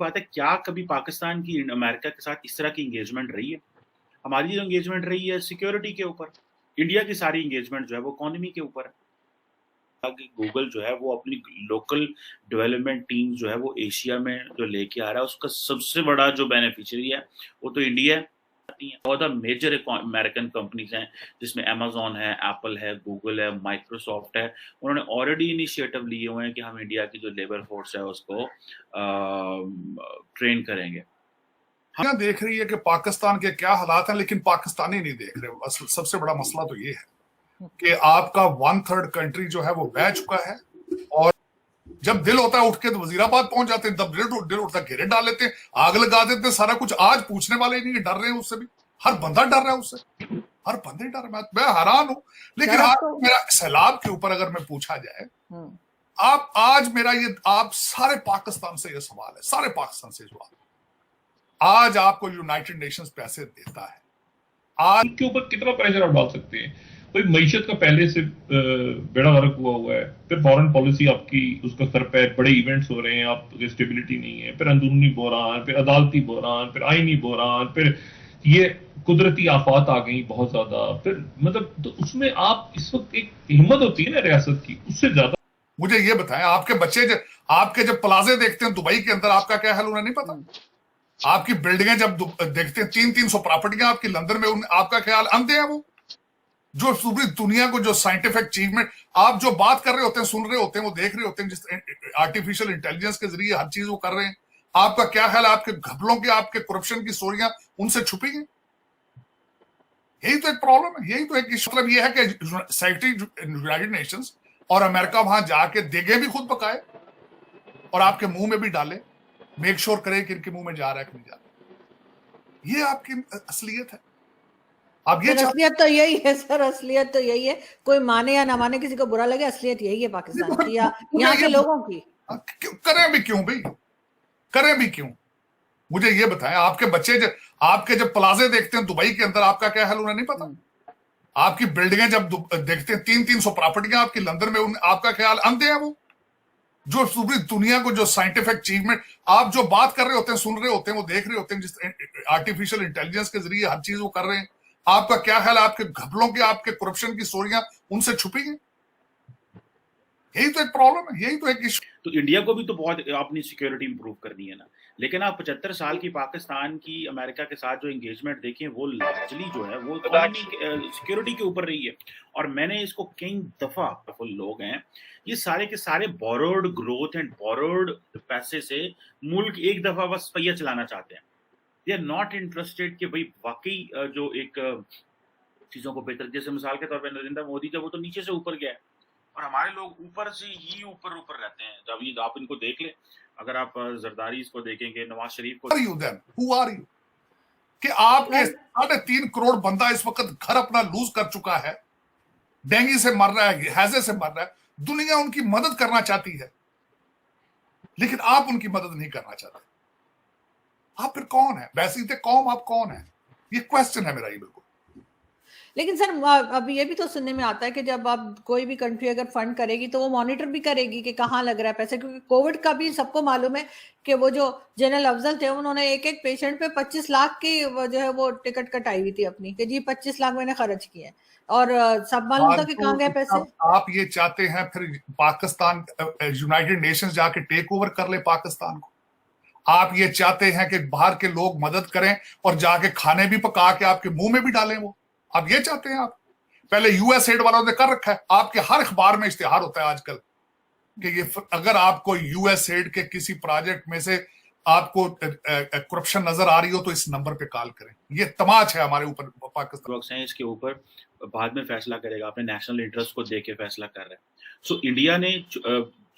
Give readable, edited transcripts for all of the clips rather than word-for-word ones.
बात है, क्या कभी पाकिस्तान की अमेरिका के साथ इस तरह की एंगेजमेंट रही है? हमारी जो एंगेजमेंट रही है सिक्योरिटी के ऊपर, इंडिया की सारी एंगेजमेंट जो है वो इकोनॉमी के ऊपर है। गूगल जो है वो अपनी लोकल डेवलपमेंट टीम जो है वो एशिया में जो लेके आ रहा है, उसका सबसे बड़ा जो बेनिफिशियरी है वो तो इंडिया है। और द मेजर अमेरिकन कंपनीज हैं जिसमें अमेजोन है, एप्पल है, गूगल है, माइक्रोसॉफ्ट है, उन्होंने ऑलरेडी इनिशिएटिव लिए हुए हैं कि हम इंडिया की जो लेबर फोर्स है उसको ट्रेन करेंगे। हाँ, देख रही है कि पाकिस्तान के क्या हालात हैं, लेकिन पाकिस्तानी नहीं देख रहे। सबसे बड़ा मसला तो ये है कि आपका 1/3 कंट्री जो है वो बह चुका है, और जब दिल होता है उठ के तो वजीराबाद पहुंच जाते हैं, तब दिल उठता घेरे डाल लेते हैं, आग लगा देते हैं, सारा कुछ। आज पूछने वाले नहीं, डर रहे हैं उससे भी, हर बंदा डर रहा है उससे, हर बंदे डर रहे। मैं हैरान हूं। लेकिन आज मेरा सैलाब के ऊपर अगर मैं पूछा जाए, आप आज मेरा ये, आप सारे पाकिस्तान से ये सवाल है, सारे पाकिस्तान से सवाल, आज आपको यूनाइटेड नेशंस पैसे देता है, आज के ऊपर कितना प्रेशर आप डाल सकते हैं? कोई मईशत का पहले से बेड़ा गर्क हुआ है, फिर फॉरेन पॉलिसी आपकी उसका सर पे, बड़े इवेंट्स हो रहे हैं, आप स्टेबिलिटी नहीं है, फिर अंदरूनी बहरान, फिर अदालती बहरान, फिर आईनी बहरान, फिर ये कुदरती आफात आ गई बहुत ज्यादा, फिर मतलब तो उसमें आप इस वक्त एक हिम्मत होती है ना रियासत की, उससे ज्यादा। मुझे ये बताएं, आपके बच्चे आपके जब प्लाजे देखते हैं दुबई के अंदर, आपका क्या हाल उन्हें नहीं पता? आपकी बिल्डिंगें जब देखते हैं, 300-300 प्रॉपर्टियां आपकी लंदन में, आपका ख्याल अंधे हैं वो? जो पूरी दुनिया को जो साइंटिफिक अचीवमेंट, आप जो बात कर रहे होते हैं, सुन रहे होते हैं, वो देख रहे होते हैं, जिस आर्टिफिशियल इंटेलिजेंस के जरिए हर चीज वो कर रहे हैं, आपका क्या ख्याल है? आपके घपलों की, आपके करप्शन की स्टोरियां उनसे छुपी हैं। यही तो एक प्रॉब्लम है, यही तो एक मतलब ये है कि सेक्रेटरी यूनाइटेड नेशंस और अमेरिका वहां जाके देगे भी खुद पकाए और आपके मुंह में भी डाले, मेक श्योर करे कि इनके मुंह में जा रहा है कि नहीं जा रहा। ये आपकी असलियत है। अब ये असलियत तो यही है सर, असलियत तो यही है, कोई माने या ना माने, किसी को बुरा लगे, असलियत यही है पाकिस्तान की या यहाँ के लोगों की। करें भी क्यों भाई, करें भी क्यों? मुझे ये बताएं, आपके बच्चे आपके जब प्लाजे देखते हैं दुबई के अंदर, आपका क्या हाल उन्हें नहीं पता? आपकी बिल्डिंगें जब देखते हैं, 300-300 प्रॉपर्टियां आपकी लंदन में, आपका ख्याल अंधे हैं वो? जो पूरी दुनिया को जो साइंटिफिक अचीवमेंट, आप जो बात कर रहे होते हैं, सुन रहे होते हैं, वो देख रहे होते हैं, जिस आर्टिफिशियल इंटेलिजेंस के जरिए हर चीज वो कर रहे हैं, आपका क्या ख्याल है? आपके घपलों की, आपके करप्शन की स्टोरियां उनसे छुपी हैं। यही तो एक प्रॉब्लम है, यही तो एक इशू। तो इंडिया को भी तो बहुत अपनी सिक्योरिटी इंप्रूव करनी है ना, लेकिन आप 75 साल की पाकिस्तान की अमेरिका के साथ जो एंगेजमेंट देखें, वो लार्जली जो है वो सिक्योरिटी के ऊपर रही है। और मैंने इसको कई दफा, लोग हैं ये सारे के सारे बोरोड ग्रोथ एंड बोरोड पैसे से मुल्क एक दफा बस पहिया चलाना चाहते हैं। दे आर नॉट इंटरेस्टेड कि भाई वाकई जो एक चीजों को बेहतर, जैसे मिसाल के तौर पर नरेंद्र मोदी जब वो तो नीचे से ऊपर गया है और हमारे लोग ऊपर से ही ऊपर रहते हैं। जब ये आप इनको देख ले, अगर आप जरदारी इसको देखेंगे, नवाज शरीफ को, Who are you? कि आपके 3.5 करोड़ बंदा इस वक्त घर अपना लूज कर चुका है, डेंगू से मर रहा है, हैजे से मर रहा है, दुनिया उनकी मदद करना चाहती है, लेकिन आप उनकी मदद नहीं करना चाहते। आप फिर कौन है? वैसे कौम आप कौन है? ये क्वेश्चन है मेरा ये बिल्कुल। लेकिन सर अब ये भी तो सुनने में आता है कि जब आप कोई भी कंट्री अगर फंड करेगी तो वो मॉनिटर भी करेगी कि कहाँ लग रहा है पैसे, क्योंकि कोविड का भी सबको मालूम है कि वो जो जनरल अफजल थे उन्होंने एक पेशेंट पे 25 लाख की जो है वो टिकट कटाई हुई थी अपनी, कि जी 25 लाख मैंने खर्च किए हैं, और सब मालूम था कि कहाँ गए पैसे। आप ये चाहते हैं फिर पाकिस्तान यूनाइटेड नेशंस जाके टेक ओवर कर ले पाकिस्तान को? आप ये चाहते हैं कि बाहर के लोग मदद करें और जाके खाने भी पका के आपके मुंह में भी डालें वो? आप ये चाहते हैं? आप पहले यूएस एड वालों ने कर रखा है, आपके हर अखबार में इश्तिहार होता है आजकल कि ये अगर आपको यूएस एड के किसी प्रोजेक्ट में से आपको करप्शन नजर आ रही हो तो इस नंबर पे कॉल करें। ये तमाच है हमारे ऊपर पाकिस्तान। इसके ऊपर बाद में फैसला करेगा, अपने नेशनल इंटरेस्ट को देख के फैसला कर रहा है। सो इंडिया ने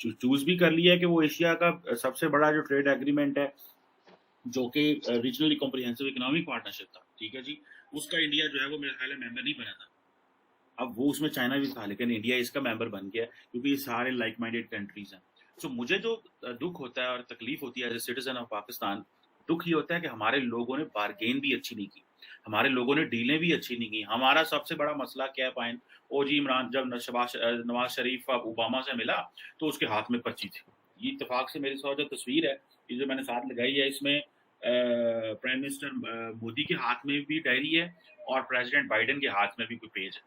चूज भी कर लिया है कि वो एशिया का सबसे बड़ा जो ट्रेड एग्रीमेंट है, जो कि रीजनली कॉम्प्रिहेंसिव इकोनॉमिक पार्टनरशिप था, ठीक है जी, उसका इंडिया जो है वो मेरे ख्याल में मेंबर नहीं बना था। अब वो उसमें चाइना भी था, लेकिन इंडिया इसका मेंबर बन गया क्योंकि ये सारे लाइक माइंडेड कंट्रीज हैं। सो मुझे जो दुख होता है और तकलीफ होती है as a citizen of Pakistan, दुख ये होता है कि हमारे लोगों ने बार्गेन भी अच्छी नहीं की, हमारे लोगों ने डीलें भी अच्छी नहीं की। हमारा सबसे बड़ा मसला क्या है पाइन, ओ जी इमरान जब नवाज शरीफ ओबामा से मिला तो उसके हाथ में पर्ची थी। ये इत्तेफाक से मेरे साथ जो तस्वीर है ये जो मैंने साथ लगाई है, इसमें प्राइम मिनिस्टर मोदी के हाथ में भी डायरी है और प्रेसिडेंट बाइडेन के हाथ में भी कोई पेज है,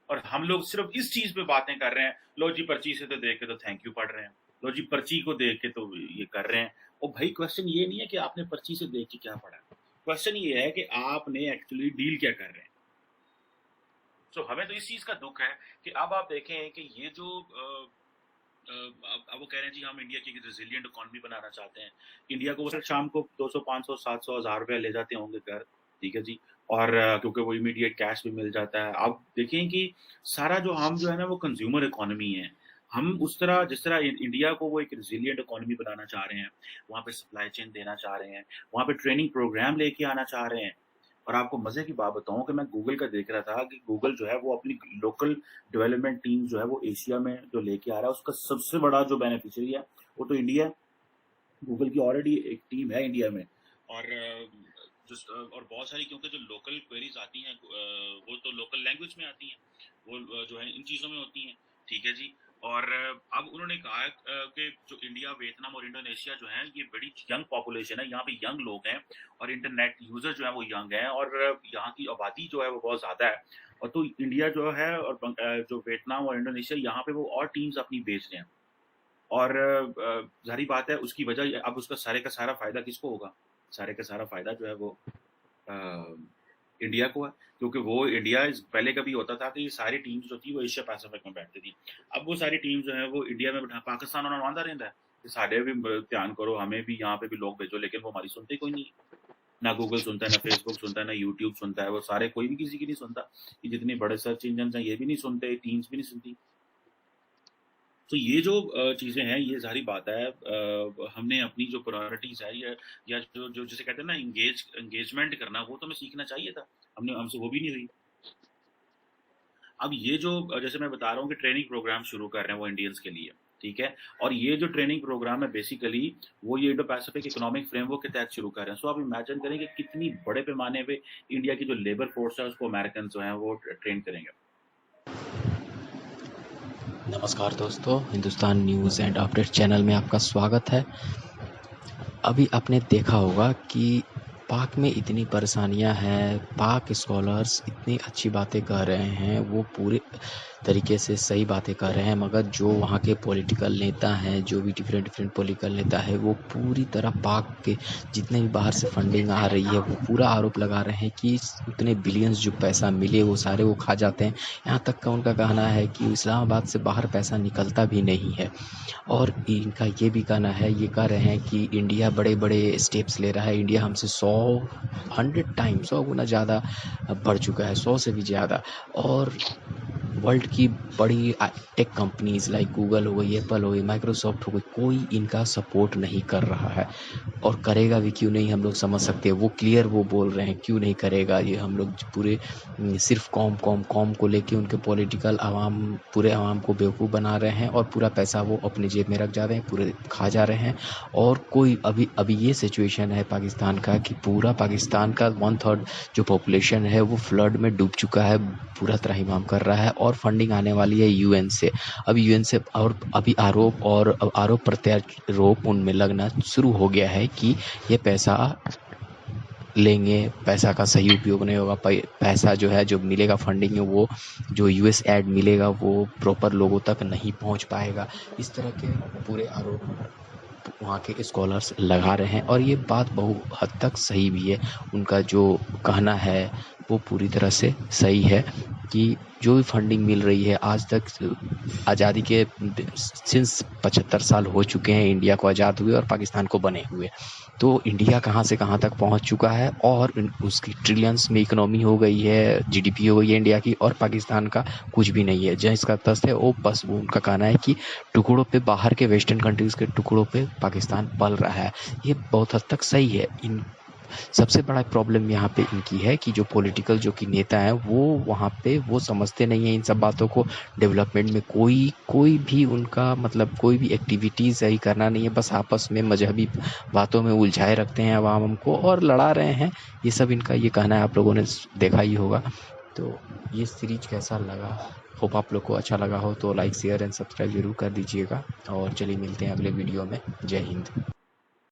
और हम लोग सिर्फ इस चीज पे बातें कर रहे हैं। लो जी पर्ची से तो देख के तो थैंक यू पढ़ रहे हैं, लो जी पर्ची को देख के तो ये कर रहे हैं। और भाई क्वेश्चन ये नहीं है कि आपने पर्ची से देख के क्या पढ़ा, क्वेश्चन ये है कि आपने एक्चुअली डील क्या कर रहे हैं। सो हमें तो इस चीज का दुख है कि अब आप देखें कि ये जो अब वो कह रहे हैं जी हम इंडिया की रेजिलिएंट इकोनॉमी बनाना चाहते हैं। इंडिया को वो शाम को 200 500 700 1000 रुपया ले जाते होंगे घर, ठीक है जी, और क्योंकि वो इमीडिएट कैश भी मिल जाता है। अब देखें कि सारा जो हम जो है ना वो कंज्यूमर इकोनॉमी है, हम उस तरह जिस तरह इंडिया को वो एक रेजिलिएंट इकोनॉमी बनाना चाह रहे हैं, वहाँ पे सप्लाई चेन देना चाह रहे हैं, वहाँ पे ट्रेनिंग प्रोग्राम लेके आना चाह रहे हैं। और आपको मजे की बात बताऊं कि मैं गूगल का देख रहा था कि गूगल जो है वो अपनी लोकल डेवलपमेंट टीम जो है वो एशिया में जो लेके आ रहा है, उसका सबसे बड़ा जो बेनिफिशियरी है वो तो इंडिया है। गूगल की ऑलरेडी एक टीम है इंडिया में, और और बहुत सारी क्योंकि जो लोकल क्वेरीज आती हैं वो तो लोकल लैंग्वेज में आती हैं, वो जो है इन चीज़ों में होती हैं, ठीक है जी। और अब उन्होंने कहा कि जो इंडिया, वियतनाम और इंडोनेशिया जो है ये बड़ी यंग पॉपुलेशन है, यहाँ पे यंग लोग हैं और इंटरनेट यूजर जो है वो यंग हैं, और यहाँ की आबादी जो है वो बहुत ज़्यादा है। और तो इंडिया जो है और जो वियतनाम और इंडोनेशिया, यहाँ पे वो और टीम्स अपनी बेच रहे हैं, और जाहिर बात है उसकी वजह अब उसका सारे का सारा फायदा किसको होगा? सारे का सारा फायदा जो है वो इंडिया को है, क्योंकि वो इंडिया पहले कभी होता था कि सारी टीम्स जो थी वो एशिया पैसिफिक में बैठती थी, अब वो सारी टीम्स जो है वो इंडिया में बैठा, पाकिस्तान और आंदा रहता है कि साढ़े भी ध्यान करो, हमें भी यहाँ पे भी लोग भेजो, लेकिन वो हमारी सुनते कोई नहीं, ना गूगल सुनता है, ना फेसबुक सुनता है, ना यूट्यूब सुनता है, वो सारे कोई भी किसी की नहीं सुनता। ये जितने बड़े सर्च इंजन हैं ये भी नहीं सुनते, टीम्स भी नहीं सुनती। तो ये जो चीज़ें हैं ये सारी बात है, हमने अपनी जो प्रायोरिटीज़ है या जो जिसे कहते हैं ना एंगेजमेंट करना, वो तो हमें सीखना चाहिए था, हमसे वो भी नहीं हुई। अब ये जो जैसे मैं बता रहा हूँ कि ट्रेनिंग प्रोग्राम शुरू कर रहे हैं वो इंडियंस के लिए, ठीक है, और ये जो ट्रेनिंग प्रोग्राम है बेसिकली वो ये इंडो पैसिफिक इकोनॉमिक फ्रेमवर्क के तहत शुरू कर रहे हैं। सो आप इमेजिन करें कि कितनी बड़े पैमाने पे इंडिया की जो लेबर फोर्स है उसको अमेरिकन जो है वो ट्रेन करेंगे। नमस्कार दोस्तों, Hindustan news and update channel में आपका स्वागत है। अभी आपने देखा होगा कि पाक में इतनी परेशानियां हैं, पाक स्कॉलर्स इतनी अच्छी बातें कह रहे हैं, वो पूरे तरीके से सही बातें कर रहे हैं, मगर जो वहाँ के पॉलिटिकल नेता हैं, जो भी डिफरेंट पॉलिटिकल नेता है, वो पूरी तरह पाक के जितने भी बाहर से फंडिंग आ रही है वो पूरा आरोप लगा रहे हैं कि उतने बिलियंस जो पैसा मिले वो सारे वो खा जाते हैं। यहाँ तक का उनका कहना है कि इस्लामाबाद से बाहर पैसा निकलता भी नहीं है, और इनका ये भी कहना है, ये कह रहे हैं कि इंडिया बड़े बड़े स्टेप्स ले रहा है, इंडिया हमसे 100 गुना ज़्यादा बढ़ चुका है, 100 से भी ज़्यादा। और वर्ल्ड की बड़ी टेक कंपनीज लाइक गूगल हो गई, एप्पल हो गई, माइक्रोसॉफ्ट हो गई, कोई इनका सपोर्ट नहीं कर रहा है, और करेगा भी क्यों नहीं हम लोग समझ सकते हैं। वो क्लियर वो बोल रहे हैं क्यों नहीं करेगा, ये हम लोग पूरे सिर्फ कॉम को लेके उनके पॉलिटिकल पूरे आवाम को बेवकूफ़ बना रहे हैं, और पूरा पैसा वो अपने जेब में रख जा रहे हैं, पूरे खा जा रहे हैं। और कोई अभी ये सिचुएशन है पाकिस्तान का कि पूरा पाकिस्तान का 1/3 जो पॉपुलेशन है वो फ्लड में डूब चुका है, पूरा त्राहिमाम कर रहा है, और फंडिंग आने वाली है यूएन से। अब यूएन से और अभी आरोप प्रत्यारोप उनमें लगना शुरू हो गया है कि ये पैसा लेंगे, पैसा का सही उपयोग नहीं होगा, पैसा जो है जो मिलेगा फंडिंग में वो जो यूएस एड मिलेगा वो प्रॉपर लोगों तक नहीं पहुंच पाएगा। इस तरह के पूरे आरोप वहाँ के स्कॉलर्स लगा रहे हैं, और ये बात बहुत हद तक सही भी है। उनका जो कहना है वो पूरी तरह से सही है कि जो भी फंडिंग मिल रही है आज तक, आज़ादी के सिंस 75 साल हो चुके हैं इंडिया को आज़ाद हुए और पाकिस्तान को बने हुए, तो इंडिया कहाँ से कहाँ तक पहुँच चुका है, और उसकी ट्रिलियंस में इकोनॉमी हो गई है, जीडीपी हो गई है इंडिया की, और पाकिस्तान का कुछ भी नहीं है। जहाँ इसका तस्त है वो बस वो उनका कहना है कि टुकड़ों पे, बाहर के वेस्टर्न कंट्रीज़ के टुकड़ों पे पाकिस्तान पल रहा है। ये बहुत हद तक सही है। इन सबसे बड़ा प्रॉब्लम यहाँ पे इनकी है कि जो पॉलिटिकल जो कि नेता हैं वो वहाँ पे वो समझते नहीं हैं इन सब बातों को। डेवलपमेंट में कोई भी उनका मतलब कोई भी एक्टिविटीज़ सही करना नहीं है, बस आपस में मजहबी बातों में उलझाए रखते हैं आवाम को और लड़ा रहे हैं। ये सब इनका ये कहना है, आप लोगों ने देखा ही होगा। तो ये सीरीज कैसा लगा, होप आप लोग को अच्छा लगा हो तो लाइक शेयर एंड सब्सक्राइब जरूर कर दीजिएगा, और चलिए मिलते हैं अगले वीडियो में। जय हिंद।